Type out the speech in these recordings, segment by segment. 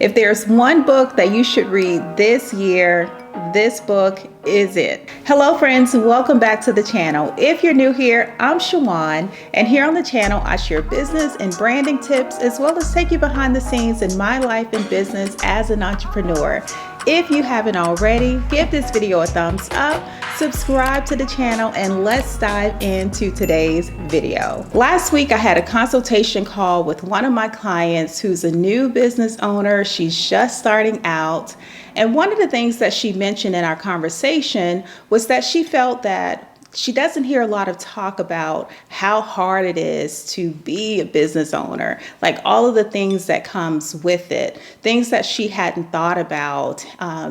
If there's one book that you should read this year, this book is it. Hello friends, welcome back to the channel. If you're new here, I'm Shawan, and here on the channel I share business and branding tips as well as take you behind the scenes in my life and business as an entrepreneur. If you haven't already, give this video a thumbs up, subscribe to the channel, and let's dive into today's video. Last week I had a consultation call with one of my clients who's a new business owner. She's just starting out. And one of the things that she mentioned in our conversation was that she felt that she doesn't hear a lot of talk about how hard it is to be a business owner, like all of the things that comes with it, things that she hadn't thought about,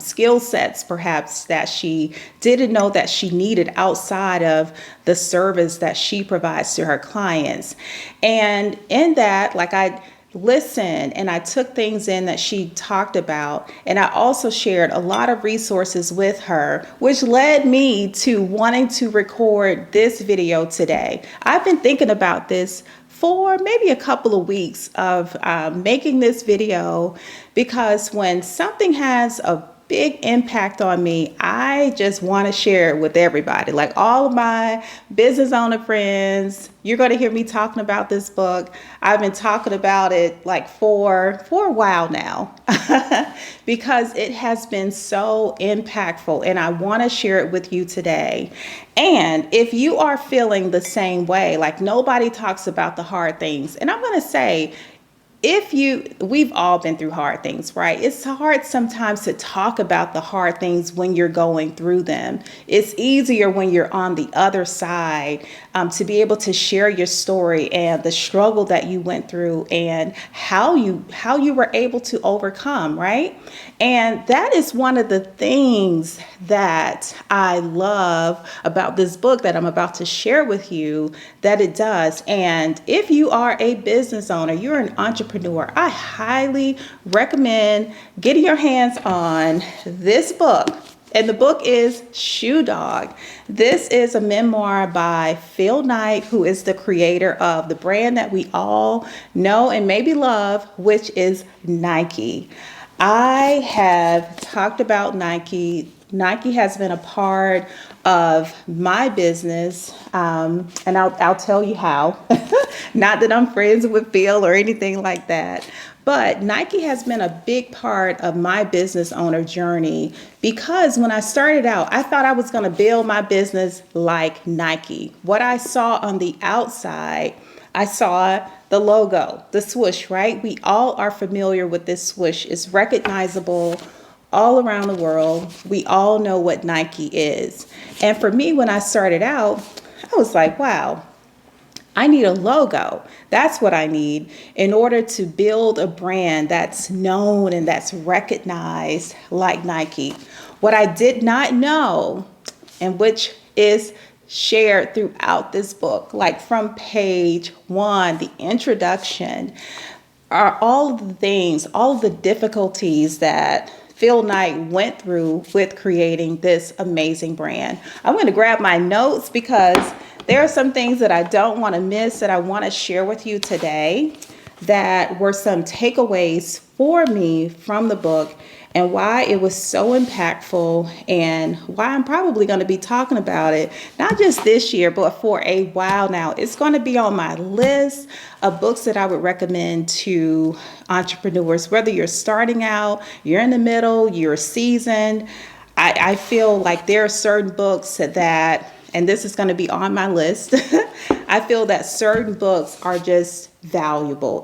skill sets perhaps that she didn't know that she needed outside of the service that she provides to her clients. And in that, I listened and I took things in that she talked about, and I also shared a lot of resources with her, which led me to wanting to record this video today. I've been thinking about this for maybe a couple of weeks of making this video, because when something has a big impact on me, I just want to share it with everybody. Like all of my business owner friends, you're going to hear me talking about this book. I've been talking about it for a while now because it has been so impactful, and I want to share it with you today. And if you are feeling the same way, like nobody talks about the hard things, and I'm going to say, we've all been through hard things, right? It's hard sometimes to talk about the hard things when you're going through them. It's easier when you're on the other side to be able to share your story and the struggle that you went through and how you were able to overcome, right? And that is one of the things that I love about this book that I'm about to share with you, that it does. And if you are a business owner, you're an entrepreneur, I highly recommend getting your hands on this book. And the book is Shoe Dog. This is a memoir by Phil Knight, who is the creator of the brand that we all know and maybe love, which is Nike. I have talked about Nike. Nike has been a part of my business, and I'll tell you how. Not that I'm friends with Phil or anything like that, but Nike has been a big part of my business owner journey, because when I started out, I thought I was going to build my business like Nike. What I saw on the outside, I saw the logo, the swoosh, right? We all are familiar with this swoosh. It's recognizable all around the world. We all know what Nike is. And for me, when I started out, I was like, wow, I need a logo. That's what I need in order to build a brand that's known and that's recognized like Nike. What I did not know, and which is shared throughout this book, like from page 1, the introduction, are all of the things, all of the difficulties that Phil Knight went through with creating this amazing brand. I'm going to grab my notes because there are some things that I don't want to miss that I want to share with you today that were some takeaways for me from the book, and why it was so impactful, and why I'm probably going to be talking about it, not just this year, but for a while now. It's going to be on my list of books that I would recommend to entrepreneurs, whether you're starting out, you're in the middle, you're seasoned. I feel like there are certain books that, and this is going to be on my list, I feel that certain books are just invaluable,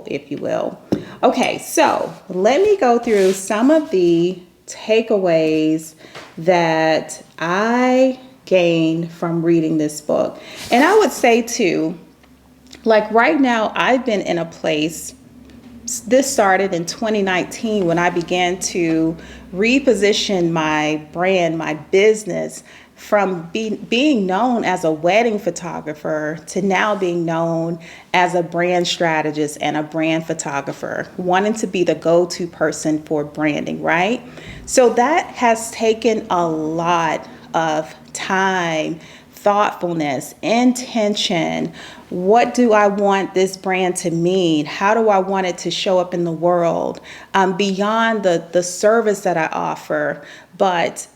if you will. Okay, so let me go through some of the takeaways that I gained from reading this book. And I would say too, like right now, I've been in a place, this started in 2019 when I began to reposition my brand, my business, from being known as a wedding photographer to now being known as a brand strategist and a brand photographer, wanting to be the go-to person for branding, right? So that has taken a lot of time, thoughtfulness, intention. What do I want this brand to mean? How do I want it to show up in the world? Beyond the service that I offer, but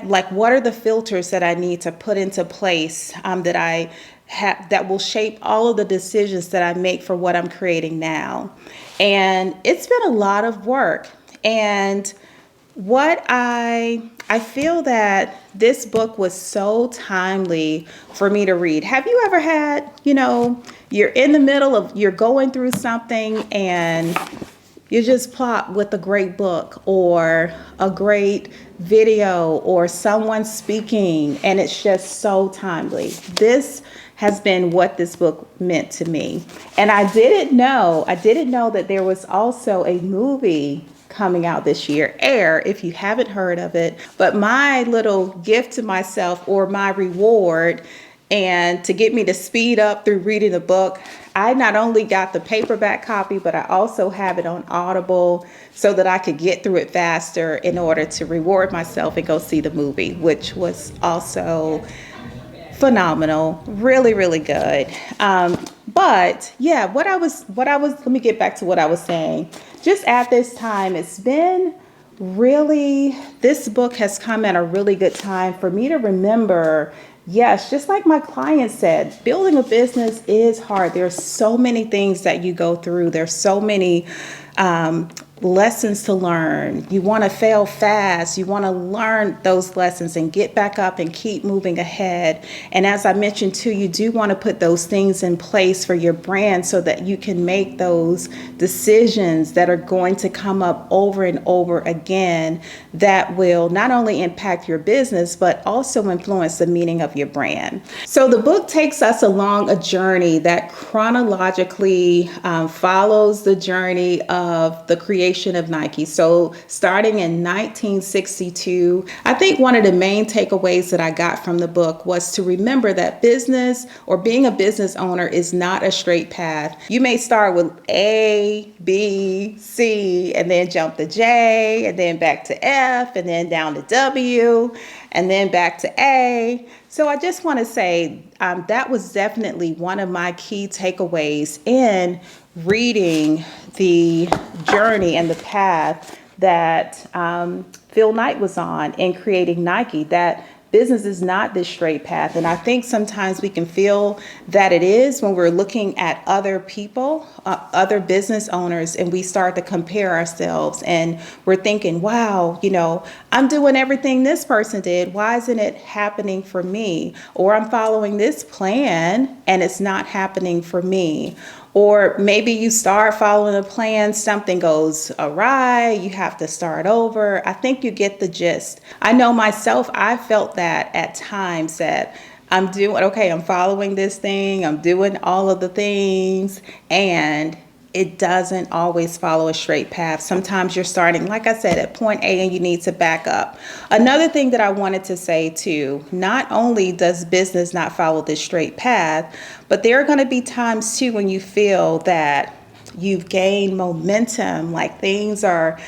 like, what are the filters that I need to put into place that I have that will shape all of the decisions that I make for what I'm creating now? And it's been a lot of work. And what I feel that this book was so timely for me to read. Have you ever had, you're in the middle of, you're going through something and you just plot with a great book or a great video or someone speaking, and it's just so timely. This has been what this book meant to me. And I didn't know that there was also a movie coming out this year, Air, if you haven't heard of it. But my little gift to myself, or my reward, and to get me to speed up through reading the book, I not only got the paperback copy, but I also have it on Audible so that I could get through it faster in order to reward myself and go see the movie, which was also phenomenal. Really, really good. But yeah, let me get back to what I was saying. Just at this time, it's been really, this book has come at a really good time for me to remember. Yes, just like my client said, building a business is hard. There's so many things that you go through. There's so many lessons to learn. You want to fail fast. You want to learn those lessons and get back up and keep moving ahead. And as I mentioned too, you do want to put those things in place for your brand so that you can make those decisions that are going to come up over and over again that will not only impact your business, but also influence the meaning of your brand. So the book takes us along a journey that chronologically follows the journey of the creation of Nike. So starting in 1962, I think one of the main takeaways that I got from the book was to remember that business, or being a business owner, is not a straight path. You may start with A, B, C, and then jump to J, and then back to F, and then down to W, and then back to A. So I just want to say that was definitely one of my key takeaways in reading the journey and the path that Phil Knight was on in creating Nike, that business is not this straight path. And I think sometimes we can feel that it is when we're looking at other people, other business owners, and we start to compare ourselves and we're thinking, wow, I'm doing everything this person did. Why isn't it happening for me? Or I'm following this plan and it's not happening for me. Or maybe you start following a plan, something goes awry, you have to start over. I think you get the gist. I know myself, I felt that at times, that I'm following this thing, I'm doing all of the things, and it doesn't always follow a straight path. Sometimes you're starting, like I said, at point A and you need to back up. Another thing that I wanted to say too, not only does business not follow this straight path, but there are going to be times too when you feel that you've gained momentum, like things are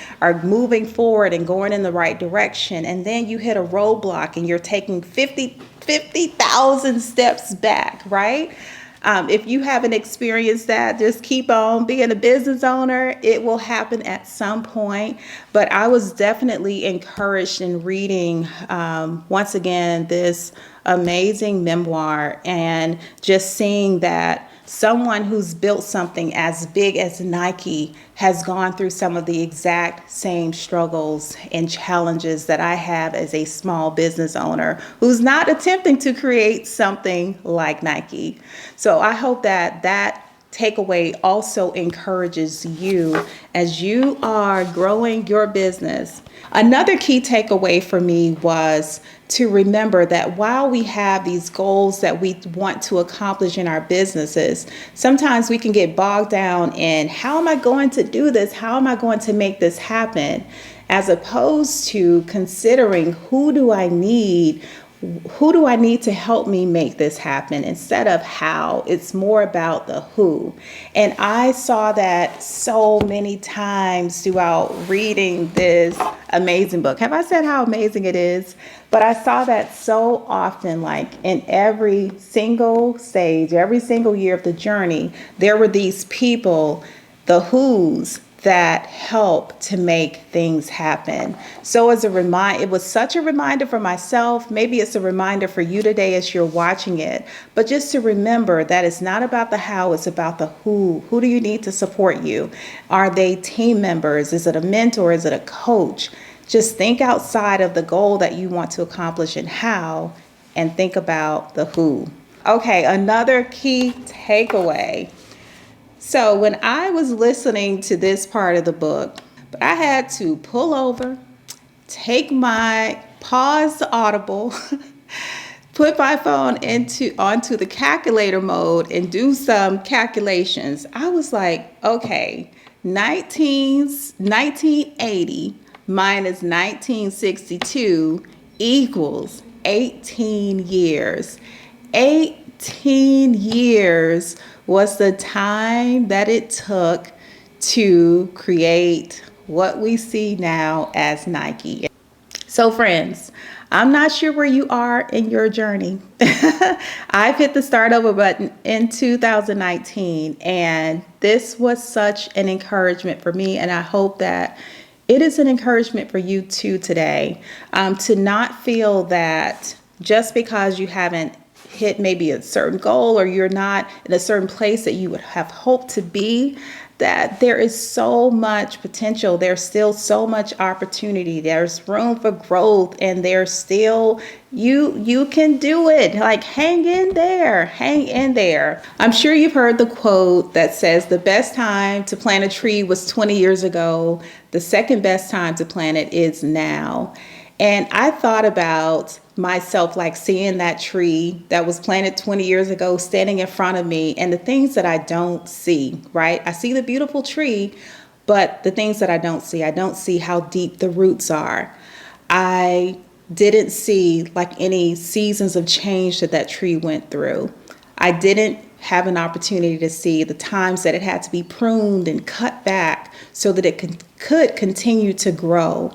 moving forward and going in the right direction, and then you hit a roadblock and you're taking 50,000 steps back, right? If you haven't experienced that, just keep on being a business owner. It will happen at some point. But I was definitely encouraged in reading, once again, this amazing memoir, and just seeing that someone who's built something as big as Nike has gone through some of the exact same struggles and challenges that I have as a small business owner who's not attempting to create something like Nike. So I hope that that takeaway also encourages you as you are growing your business. Another key takeaway for me was to remember that while we have these goals that we want to accomplish in our businesses, sometimes we can get bogged down in, how am I going to do this? How am I going to make this happen? As opposed to considering, who do I need? who do I need to help me make this happen? Instead of how, it's more about the who. And I saw that so many times throughout reading this amazing book. Have I said how amazing it is? But I saw that so often, like in every single stage, every single year of the journey, there were these people, the who's, that help to make things happen. So as a reminder, it was such a reminder for myself. Maybe it's a reminder for you today as you're watching it, but just to remember that it's not about the how, it's about the who. Who do you need to support you? Are they team members? Is it a mentor? Is it a coach? Just think outside of the goal that you want to accomplish and how, and think about the who. Okay, another key takeaway. So when I was listening to this part of the book, I had to pull over, pause the audible, put my phone onto the calculator mode and do some calculations. I was like, okay, 1980 minus 1962 equals 18 years. 18 years was the time that it took to create what we see now as Nike. So friends, I'm not sure where you are in your journey. I've hit the start over button in 2019, and this was such an encouragement for me, and I hope that it is an encouragement for you too today, to not feel that just because you haven't hit maybe a certain goal or you're not in a certain place that you would have hoped to be, that there is so much potential. There's still so much opportunity. There's room for growth, and there's still, you can do it. Like, hang in there, hang in there. I'm sure you've heard the quote that says the best time to plant a tree was 20 years ago. The second best time to plant it is now. And I thought about myself, like seeing that tree that was planted 20 years ago standing in front of me, and the things that I don't see, right? I see the beautiful tree, but the things that I don't see how deep the roots are. I didn't see like any seasons of change that tree went through. I didn't have an opportunity to see the times that it had to be pruned and cut back so that it could continue to grow.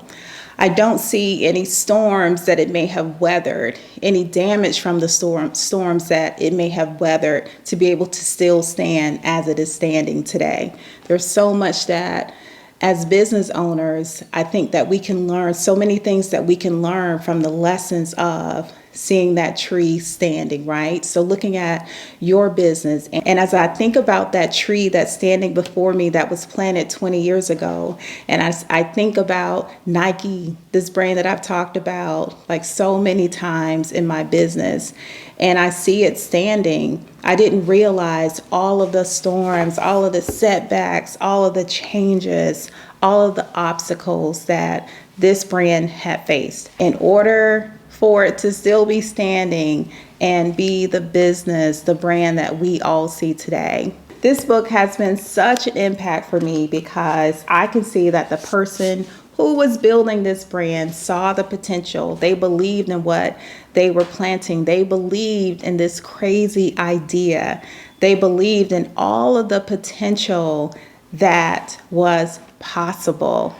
I don't see any storms that it may have weathered, any damage from the storms that it may have weathered to be able to still stand as it is standing today. There's so much that as business owners, I think that we can learn, so many things that we can learn from the lessons of seeing that tree standing, right? So looking at your business, and as I think about that tree that's standing before me that was planted 20 years ago, and I think about Nike, this brand that I've talked about like so many times in my business, and I see it standing, I didn't realize all of the storms, all of the setbacks, all of the changes, all of the obstacles that this brand had faced in order for it to still be standing and be the business, the brand that we all see today. This book has been such an impact for me because I can see that the person who was building this brand saw the potential. They believed in what they were planting. They believed in this crazy idea. They believed in all of the potential that was possible.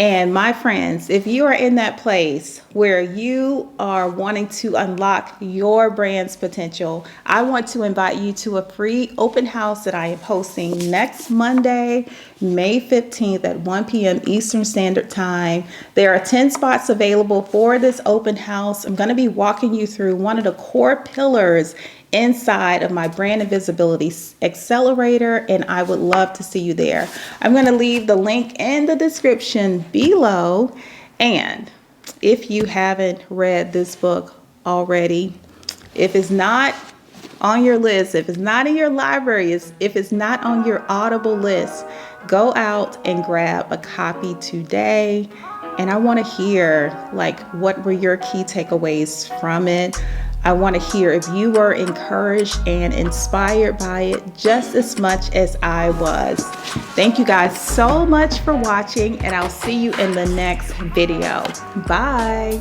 And my friends, if you are in that place where you are wanting to unlock your brand's potential, I want to invite you to a free open house that I am hosting next Monday, May 15th at 1 p.m. Eastern Standard Time. There are 10 spots available for this open house. I'm going to be walking you through one of the core pillars inside of my brand and visibility accelerator, and I would love to see you there. I'm going to leave the link in the description below. And if you haven't read this book already, if it's not on your list, if it's not in your library, if it's not on your Audible list, go out and grab a copy today. And I want to hear, like, what were your key takeaways from it? I want to hear if you were encouraged and inspired by it just as much as I was. Thank you guys so much for watching, and I'll see you in the next video. Bye.